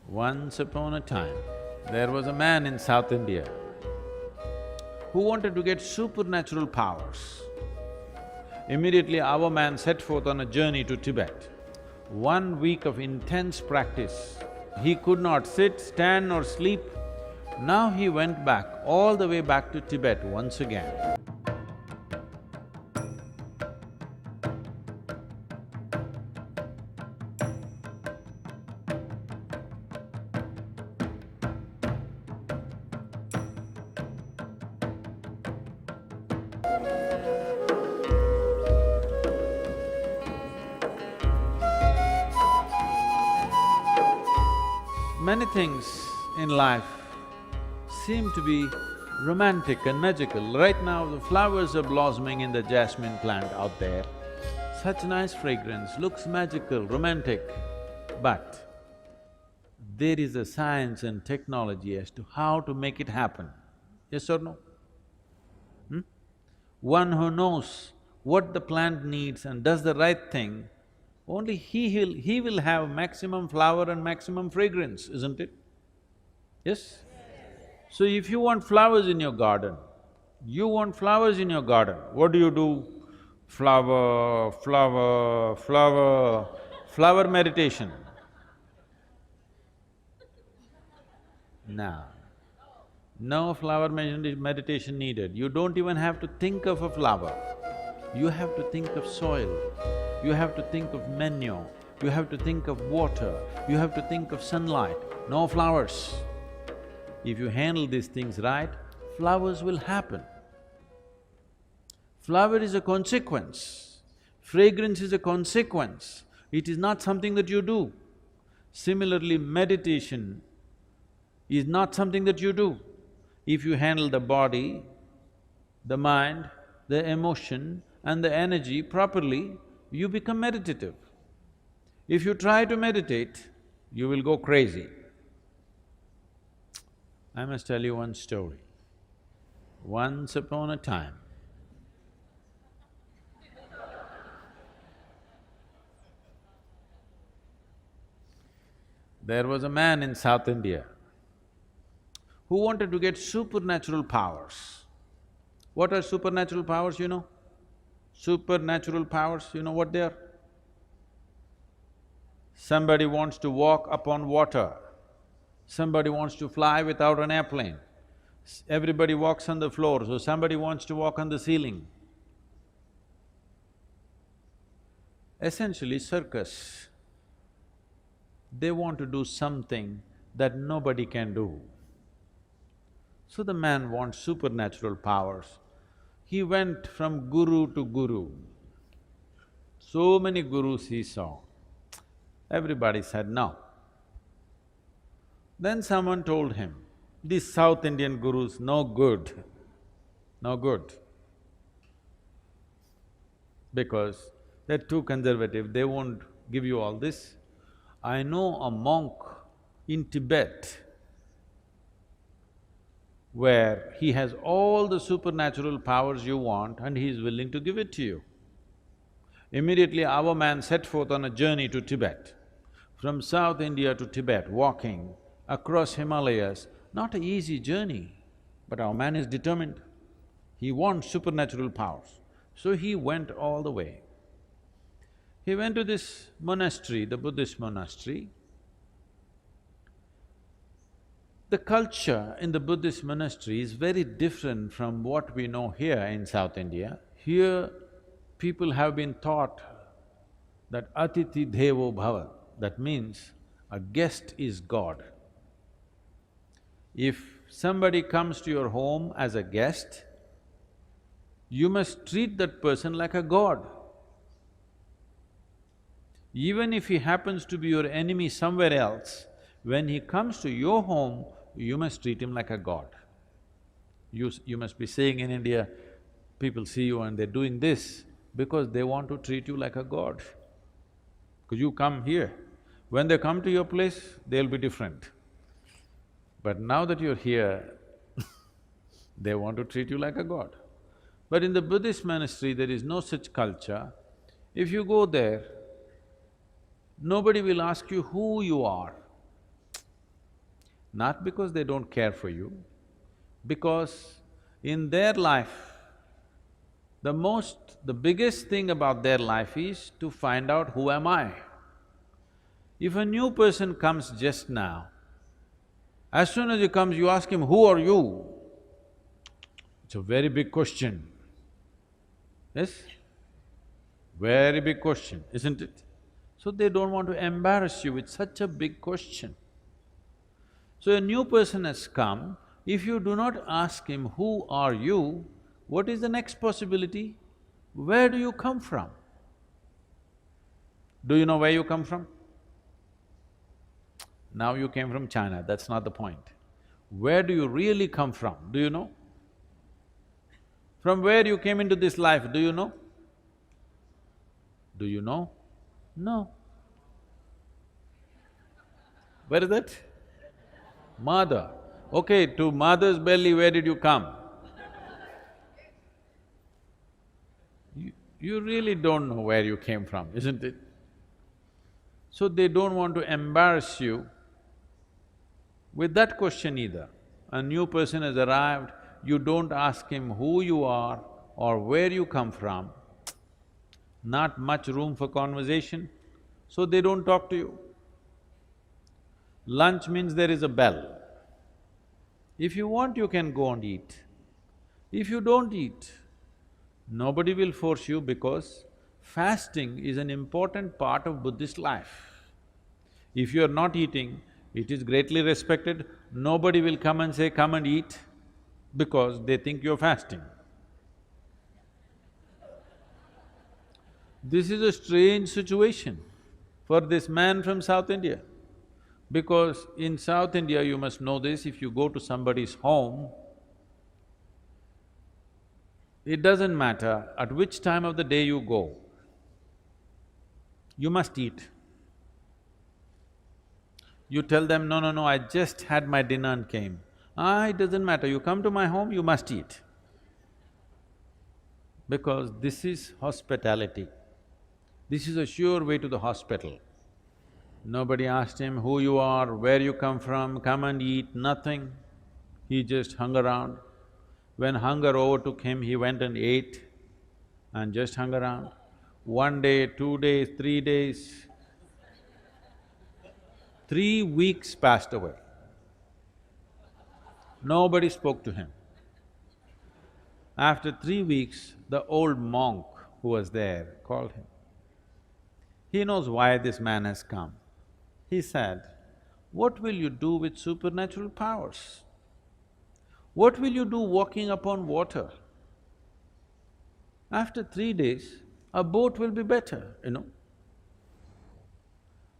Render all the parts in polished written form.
Once upon a time, there was a man in South India who wanted to get supernatural powers. Immediately our man set forth on a journey to Tibet. 1 week of intense practice. He could not sit, stand or sleep. Now he went back, all the way back to Tibet once again. Many things in life seem to be romantic and magical. Right now, the flowers are blossoming in the jasmine plant out there. Such nice fragrance, looks magical, romantic. But there is a science and technology as to how to make it happen. Yes or no? One who knows what the plant needs and does the right thing, only he will have maximum flower and maximum fragrance, isn't it? Yes? So if you want flowers in your garden, what do? Flower, flower, flower, flower meditation. No flower meditation needed. You don't even have to think of a flower. You have to think of soil, you have to think of manure, you have to think of water, you have to think of sunlight, no flowers. If you handle these things right, flowers will happen. Flower is a consequence, fragrance is a consequence, it is not something that you do. Similarly, meditation is not something that you do. If you handle the body, the mind, the emotion and the energy properly, you become meditative. If you try to meditate, you will go crazy. I must tell you one story. Once upon a time, there was a man in South India who wanted to get supernatural powers. What are supernatural powers, you know? Supernatural powers, you know what they are? Somebody wants to walk upon water, somebody wants to fly without an airplane, everybody walks on the floor, so somebody wants to walk on the ceiling. Essentially, circus, they want to do something that nobody can do. So the man wants supernatural powers. He went from guru to guru. So many gurus he saw. Everybody said no. Then someone told him, these South Indian gurus, no good, no good. Because they're too conservative, they won't give you all this. I know a monk in Tibet where he has all the supernatural powers you want and he is willing to give it to you. Immediately our man set forth on a journey to Tibet. From South India to Tibet, walking across Himalayas, not an easy journey, but our man is determined. He wants supernatural powers. So he went all the way. He went to this monastery, the Buddhist monastery. The culture in the Buddhist monastery is very different from what we know here in South India. Here, people have been taught that Atiti Devo Bhava, that means a guest is God. If somebody comes to your home as a guest, you must treat that person like a god. Even if he happens to be your enemy somewhere else, when he comes to your home, you must treat him like a god. You must be saying in India, people see you and they're doing this because they want to treat you like a god. Because you come here, when they come to your place, they'll be different. But now that you're here, they want to treat you like a god. But in the Buddhist monastery, there is no such culture. If you go there, nobody will ask you who you are. Not because they don't care for you, because in their life, the biggest thing about their life is to find out who am I. If a new person comes just now, as soon as he comes, you ask him, who are you? It's a very big question. Yes? Very big question, isn't it? So they don't want to embarrass you with such a big question. So a new person has come, if you do not ask him, who are you, what is the next possibility? Where do you come from? Do you know where you come from? Now you came from China, that's not the point. Where do you really come from, do you know? From where you came into this life, do you know? Do you know? No. Where is that? Mother. Okay, to mother's belly, where did you come? You really don't know where you came from, isn't it? So they don't want to embarrass you with that question either. A new person has arrived, you don't ask him who you are or where you come from, not much room for conversation, so they don't talk to you. Lunch means there is a bell. If you want, you can go and eat. If you don't eat, nobody will force you because fasting is an important part of Buddhist life. If you are not eating, it is greatly respected, nobody will come and say, come and eat, because they think you're fasting. This is a strange situation for this man from South India. Because in South India, you must know this, if you go to somebody's home, it doesn't matter at which time of the day you go, you must eat. You tell them, no, no, no, I just had my dinner and came. It doesn't matter, you come to my home, you must eat. Because this is hospitality. This is a sure way to the hospital. Nobody asked him who you are, where you come from, come and eat, nothing. He just hung around. When hunger overtook him, he went and ate and just hung around. 1 day, 2 days, 3 days, 3 weeks passed away. Nobody spoke to him. After 3 weeks, the old monk who was there called him. He knows why this man has come. He said, what will you do with supernatural powers? What will you do walking upon water? After 3 days, a boat will be better, you know.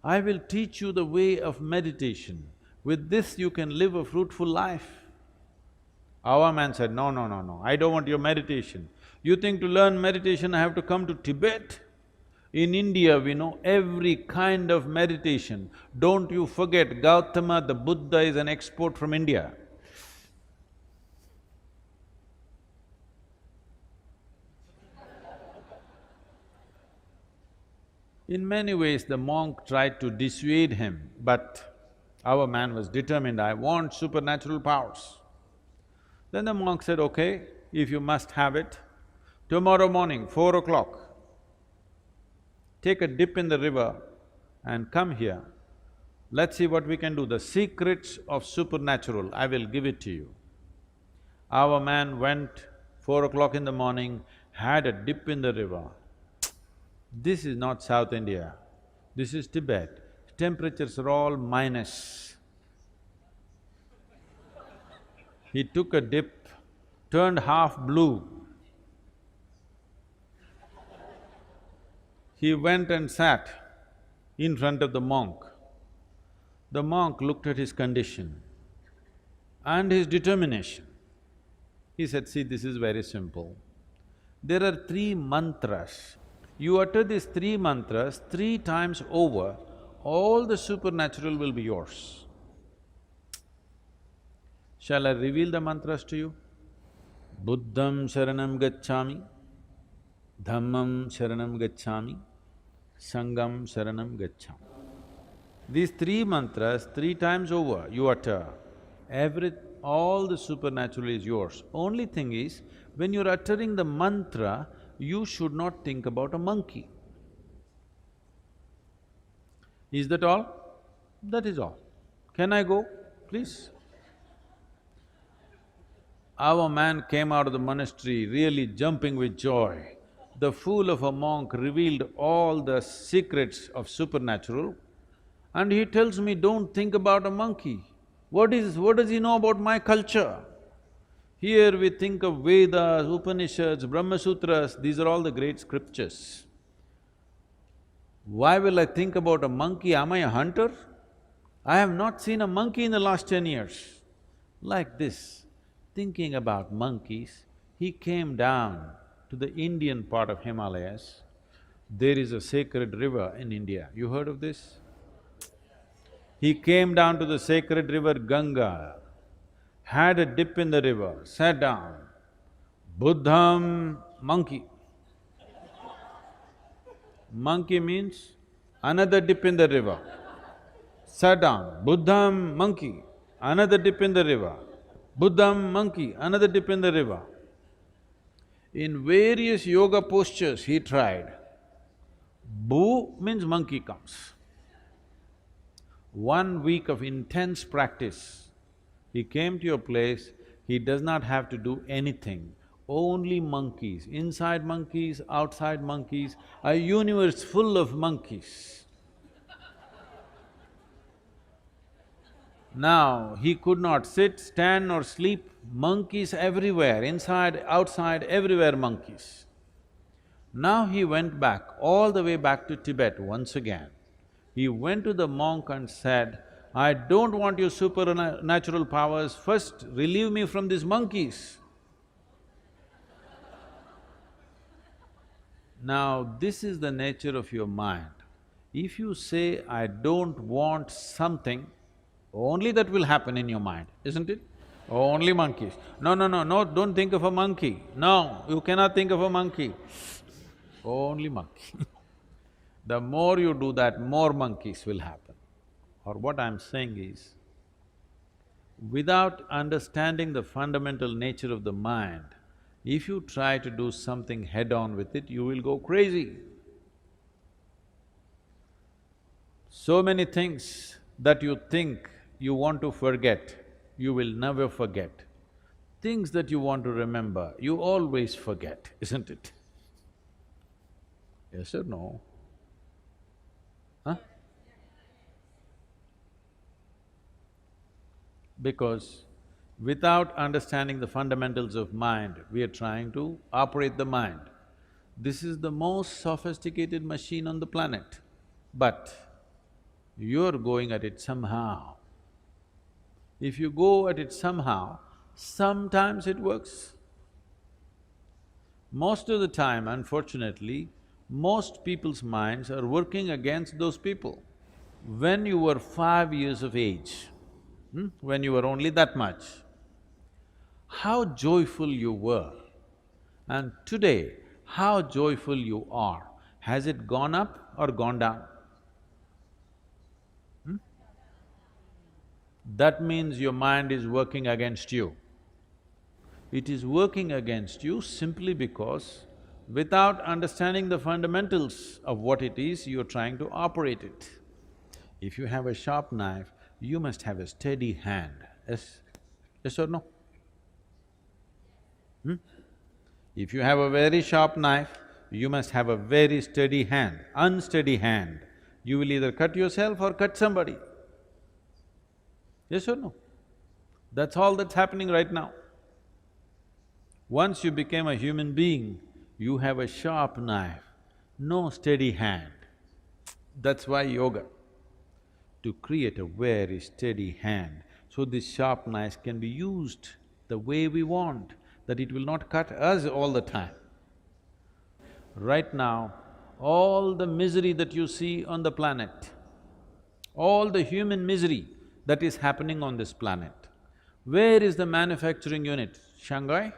I will teach you the way of meditation. With this you can live a fruitful life. Our man said, no, no, no, no, I don't want your meditation. You think to learn meditation I have to come to Tibet? In India, we know every kind of meditation. Don't you forget, Gautama, the Buddha is an export from India. In many ways, the monk tried to dissuade him, but our man was determined, I want supernatural powers. Then the monk said, okay, if you must have it, tomorrow morning, 4 o'clock, take a dip in the river and come here. Let's see what we can do. The secrets of supernatural, I will give it to you. Our man went 4 o'clock in the morning, had a dip in the river. This is not South India, this is Tibet. Temperatures are all minus. He took a dip, turned half blue. He went and sat in front of the monk. The monk looked at his condition and his determination. He said, see, this is very simple. There are 3 mantras. You utter these 3 mantras 3 times over, all the supernatural will be yours. Shall I reveal the mantras to you? Buddham sharanam gacchami, Dhammam sharanam gacchami, Sangham sharanam gacchami. These 3 mantras 3 times over you utter, All the supernatural is yours. Only thing is, when you're uttering the mantra, you should not think about a monkey. Is that all? That is all. Can I go, please? Our man came out of the monastery really jumping with joy. The fool of a monk revealed all the secrets of supernatural, and he tells me, don't think about a monkey. What does he know about my culture? Here we think of Vedas, Upanishads, Brahma Sutras, these are all the great scriptures. Why will I think about a monkey? Am I a hunter? I have not seen a monkey in the last 10 years. Like this, thinking about monkeys, he came down to the Indian part of Himalayas. There is a sacred river in India. You heard of this? He came down to the sacred river Ganga, had a dip in the river, sat down. Buddham, monkey. Monkey means another dip in the river. Sat down, Buddham, monkey, another dip in the river. Buddham, monkey, another dip in the river. In various yoga postures he tried. Bu means monkey comes. 1 week of intense practice, he came to your place, he does not have to do anything. Only monkeys, inside monkeys, outside monkeys, a universe full of monkeys. Now, he could not sit, stand or sleep, monkeys everywhere, inside, outside, everywhere monkeys. Now he went back, all the way back to Tibet once again. He went to the monk and said, I don't want your supernatural powers, first relieve me from these monkeys. Now, this is the nature of your mind. If you say, I don't want something, only that will happen in your mind, isn't it? Only monkeys. No, don't think of a monkey. No, you cannot think of a monkey. Only monkey. The more you do that, more monkeys will happen. Or what I'm saying is, without understanding the fundamental nature of the mind, if you try to do something head-on with it, you will go crazy. So many things that you think you want to forget, you will never forget. Things that you want to remember, you always forget, isn't it? Yes or no? Huh? Because without understanding the fundamentals of mind, we are trying to operate the mind. This is the most sophisticated machine on the planet, but you're going at it somehow. If you go at it somehow, sometimes it works. Most of the time, unfortunately, most people's minds are working against those people. When you were 5 years of age, when you were only that much, how joyful you were, and today, how joyful you are. Has it gone up or gone down? That means your mind is working against you. It is working against you simply because without understanding the fundamentals of what it is, you're trying to operate it. If you have a sharp knife, you must have a steady hand, yes? Yes or no? If you have a very sharp knife, you must have a very steady hand. Unsteady hand, you will either cut yourself or cut somebody. Yes or no? That's all that's happening right now. Once you became a human being, you have a sharp knife, no steady hand. That's why yoga, to create a very steady hand, so this sharp knife can be used the way we want, that it will not cut us all the time. Right now, all the misery that you see on the planet, all the human misery that is happening on this planet, where is the manufacturing unit? Shanghai?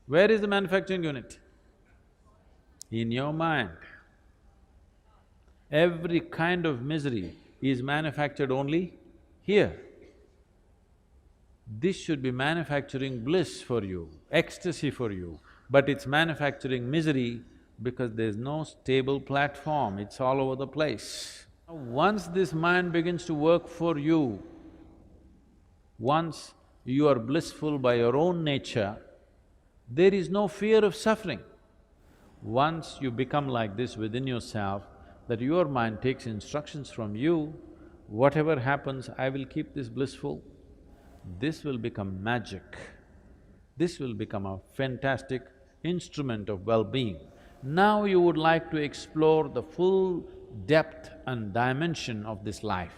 Where is the manufacturing unit? In your mind. Every kind of misery is manufactured only here. This should be manufacturing bliss for you, ecstasy for you, but it's manufacturing misery because there's no stable platform, it's all over the place. Once this mind begins to work for you, once you are blissful by your own nature, there is no fear of suffering. Once you become like this within yourself, that your mind takes instructions from you, whatever happens, I will keep this blissful, this will become magic. This will become a fantastic instrument of well-being. Now you would like to explore the full depth and dimension of this life.